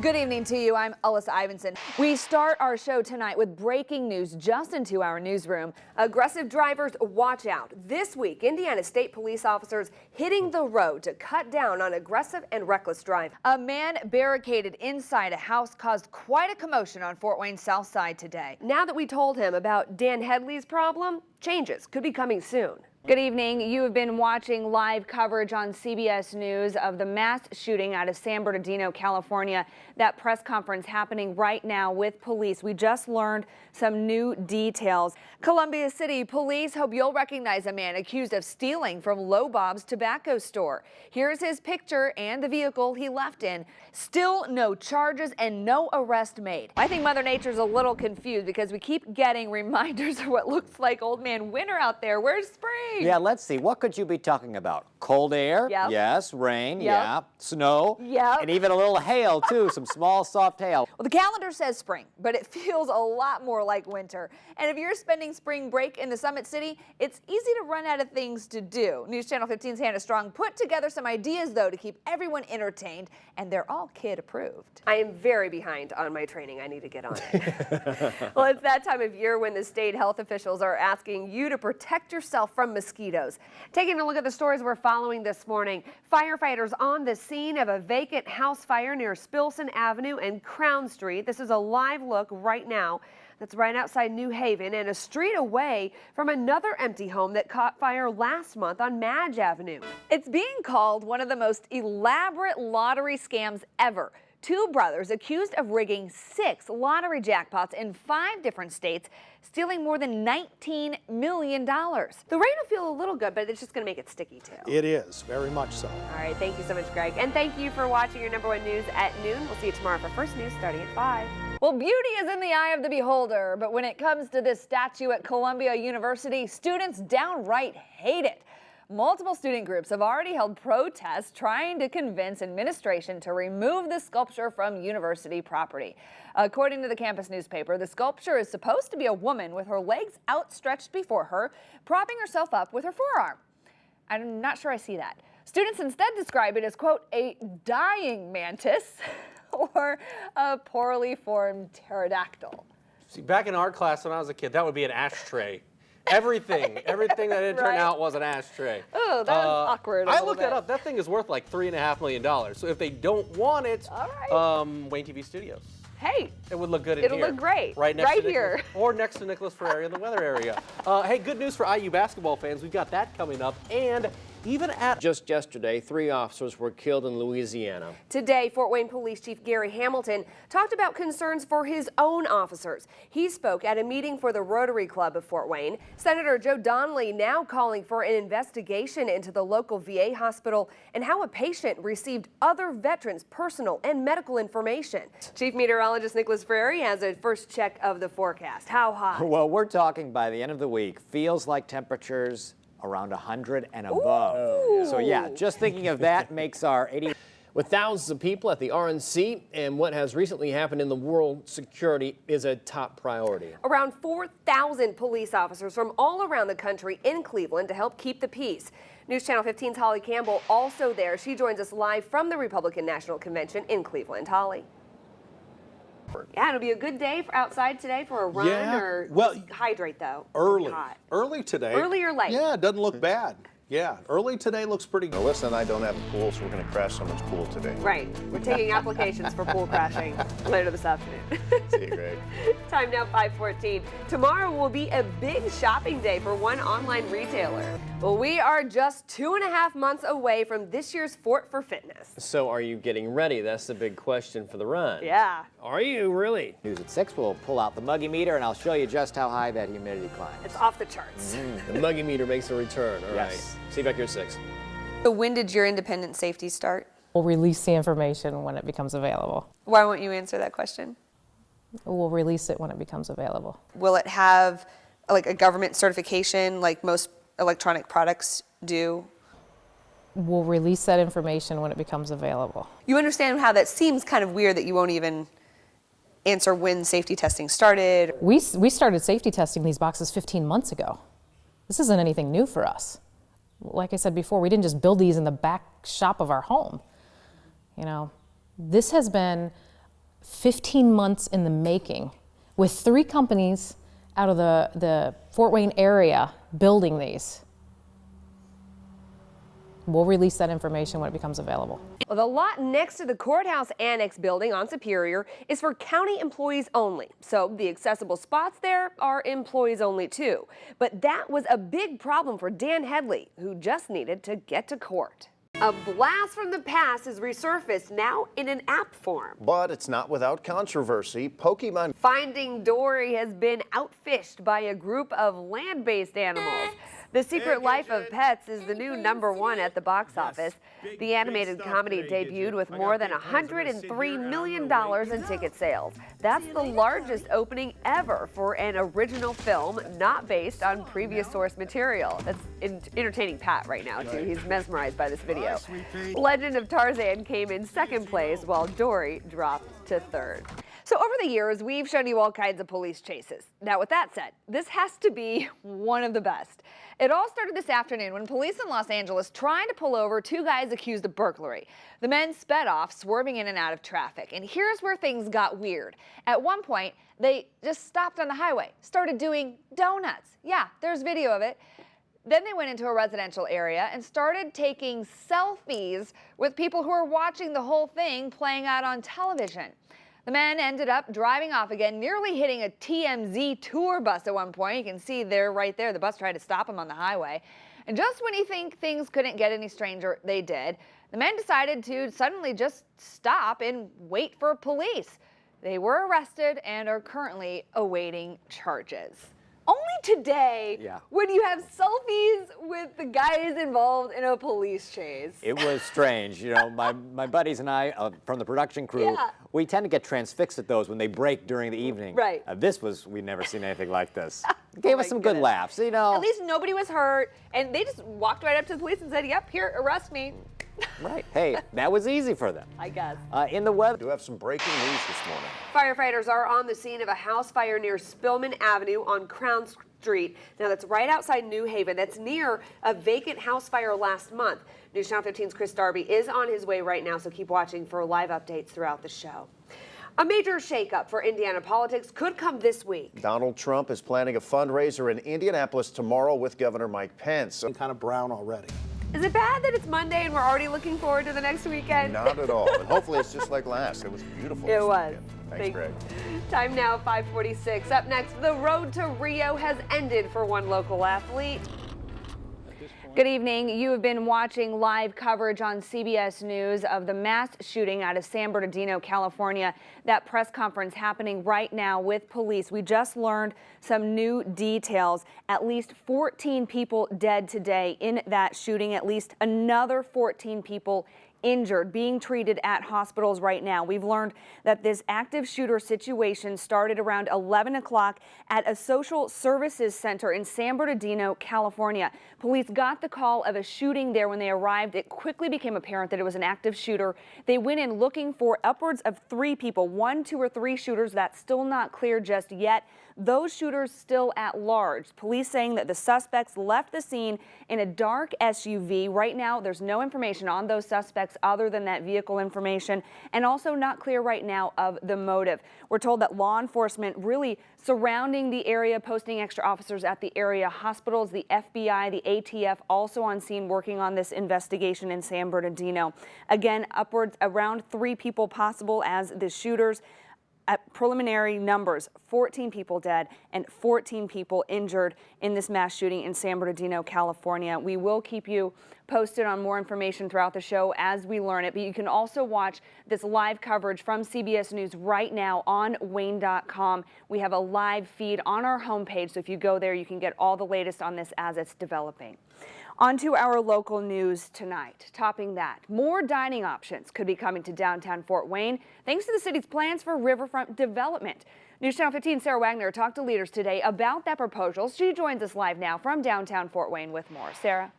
Good evening to you. I'm Alyssa Ivanson. We start our show tonight with breaking news just into our newsroom. Aggressive drivers, watch out. This week, Indiana State Police officers hitting the road to cut down on aggressive and reckless driving. A man barricaded inside a house caused quite a commotion on Fort Wayne's south side today. Now that we told him about Dan Headley's problem, changes could be coming soon. Good evening. You have been watching live coverage on CBS News of the mass shooting out of San Bernardino, California. That press conference happening right now with police. We just learned some new details. Columbia City police hope you'll recognize a man accused of stealing from Low Bob's tobacco store. Here's his picture and the vehicle he left in. Still no charges and no arrest made. I think Mother Nature's a little confused because we keep getting reminders of what looks like Old Man Winter out there. Where's spring? Yeah, let's see. What could you be talking about? Cold air? Yep. Yes. Rain? Yep. Yeah. Snow? Yep. And even a little hail, too. Some small, soft hail. Well, the calendar says spring, but it feels a lot more like winter. And if you're spending spring break in the Summit City, it's easy to run out of things to do. News Channel 15's Hannah Strong put together some ideas, though, to keep everyone entertained, and they're all kid approved. I am very behind on my training. I need to get on it. Well, it's that time of year when the state health officials are asking you to protect yourself from mosquitoes. Taking a look at the stories we're following this morning, firefighters on the scene of a vacant house fire near Spilson Avenue and Crown Street. This is a live look right now. That's right outside New Haven and a street away from another empty home that caught fire last month on Madge Avenue. It's being called one of the most elaborate lottery scams ever. Two brothers accused of rigging 6 lottery jackpots in 5 different states, stealing more than $19 million. The rain will feel a little good, but it's just going to make it sticky, too. It is, very much so. All right, thank you so much, Greg. And thank you for watching your #1 news at noon. We'll see you tomorrow for First News starting at 5. Well, beauty is in the eye of the beholder, but when it comes to this statue at Columbia University, students downright hate it. Multiple student groups have already held protests trying to convince administration to remove the sculpture from university property. According to the campus newspaper, the sculpture is supposed to be a woman with her legs outstretched before her, propping herself up with her forearm. I'm not sure I see that. Students instead describe it as, quote, a dying mantis or a poorly formed pterodactyl. See, back in art class when I was a kid, that would be an ashtray. Everything that didn't turn out was an ashtray. Oh, that was awkward. I looked that up. That thing is worth like $3.5 million. So if they don't want it, all right. WANE-TV Studios. Hey, it would look good in it'll here. Look great. Right next to here. Or next to Nicholas Ferrari in the weather area. Hey, good news for IU basketball fans. We've got that coming up. And even at just yesterday, 3 officers were killed in Louisiana. Today, Fort Wayne Police Chief Gary Hamilton talked about concerns for his own officers. He spoke at a meeting for the Rotary Club of Fort Wayne. Senator Joe Donnelly now calling for an investigation into the local VA hospital and how a patient received other veterans' personal and medical information. Chief Meteorologist Nicholas Ferrari has a first check of the forecast. How hot? Well, we're talking by the end of the week, feels like temperatures around 100 and above. Ooh. So yeah, just thinking of that makes our 80. With thousands of people at the RNC and what has recently happened in the world, security is a top priority. Around 4,000 police officers from all around the country in Cleveland to help keep the peace. News Channel 15's Holly Campbell also there. She joins us live from the Republican National Convention in Cleveland. Holly. Yeah, it'll be a good day for outside today for a run or hydrate though. Early. Hot. Early today. Early or late? Yeah, it doesn't look bad. Yeah, early today looks pretty good. Alyssa and I don't have a pool, so we're going to crash someone's pool today. Right. We're taking applications for pool crashing later this afternoon. See you, Greg. Time now 5:14. Tomorrow will be a big shopping day for one online retailer. Well, we are just 2.5 months away from this year's Fort for Fitness. So are you getting ready? That's the big question for the run. Yeah. Are you really? News at 6, we'll pull out the muggy meter and I'll show you just how high that humidity climbs. It's off the charts. The muggy meter makes a return. All Yes. right. See you back here at 6. So when did your independent safety start? We'll release the information when it becomes available. Why won't you answer that question? We'll release it when it becomes available. Will it have like a government certification like most electronic products do? We'll release that information when it becomes available. You understand how that seems kind of weird that you won't even answer when safety testing started? We started safety testing these boxes 15 months ago. This isn't anything new for us. Like I said before, we didn't just build these in the back shop of our home. You know, this has been 15 months in the making, with 3 companies out of the Fort Wayne area building these. We'll release that information when it becomes available. Well, the lot next to the courthouse annex building on Superior is for county employees only. So the accessible spots there are employees only too. But that was a big problem for Dan Headley, who just needed to get to court. A blast from the past has resurfaced now in an app form. But it's not without controversy. Pokemon Finding Dory has been outfished by a group of land-based animals. The Secret Life of Pets is the new #1 at the box office. The animated comedy debuted with more than $103 million in ticket sales. That's the largest opening ever for an original film not based on previous source material. That's entertaining Pat right now, too. He's mesmerized by this video. Legend of Tarzan came in second place, while Dory dropped to third. So over the years, we've shown you all kinds of police chases. Now, with that said, this has to be one of the best. It all started this afternoon when police in Los Angeles tried to pull over 2 guys accused of burglary. The men sped off, swerving in and out of traffic. And here's where things got weird. At one point, they just stopped on the highway, started doing donuts. Yeah, there's video of it. Then they went into a residential area and started taking selfies with people who were watching the whole thing playing out on television. The men ended up driving off again, nearly hitting a TMZ tour bus at one point. You can see there, right there, the bus tried to stop them on the highway. And just when you think things couldn't get any stranger, they did. The men decided to suddenly just stop and wait for police. They were arrested and are currently awaiting charges. Only today when you have selfies with the guys involved in a police chase. It was strange. You know, my buddies and I from the production crew, we tend to get transfixed at those when they break during the evening. Right. We'd never seen anything like this. Gave us some good laughs, you know. At least nobody was hurt, and they just walked right up to the police and said, yep, here, arrest me. Right. Hey, that was easy for them. I guess. In the weather. We do have some breaking news this morning. Firefighters are on the scene of a house fire near Spillman Avenue on Crown Street. Now that's right outside New Haven. That's near a vacant house fire last month. News Channel 15's Chris Darby is on his way right now, so keep watching for live updates throughout the show. A major shakeup for Indiana politics could come this week. Donald Trump is planning a fundraiser in Indianapolis tomorrow with Governor Mike Pence. I'm kind of brown already. Is it bad that it's Monday and we're already looking forward to the next weekend? Not at all. And hopefully it's just like last. It was beautiful. It was. Thanks, Greg. Time now, 5:46. Up next, the road to Rio has ended for one local athlete. Good evening. You have been watching live coverage on CBS News of the mass shooting out of San Bernardino, California. That press conference happening right now with police. We just learned some new details. At least 14 people dead today in that shooting. At least another 14 people injured, being treated at hospitals right now. We've learned that this active shooter situation started around 11 o'clock at a social services center in San Bernardino, California. Police got the call of a shooting there. When they arrived, it quickly became apparent that it was an active shooter. They went in looking for upwards of 3 people, 1, 2, or 3 shooters. That's still not clear just yet. Those shooters still at large. Police saying that the suspects left the scene in a dark SUV. Right now, there's no information on those suspects other than that vehicle information, and also not clear right now of the motive. We're told that law enforcement really surrounding the area, posting extra officers at the area hospitals, the FBI, the ATF also on scene working on this investigation in San Bernardino. Again, upwards around 3 people possible as the shooters. At preliminary numbers, 14 people dead and 14 people injured in this mass shooting in San Bernardino, California. We will keep you posted on more information throughout the show as we learn it, but you can also watch this live coverage from CBS News right now on WANE.com. We have a live feed on our homepage, so if you go there, you can get all the latest on this as it's developing. On to our local news tonight. Topping that, more dining options could be coming to downtown Fort Wayne thanks to the city's plans for riverfront development. News Channel 15's Sarah Wagner talked to leaders today about that proposal. She joins us live now from downtown Fort Wayne with more. Sarah.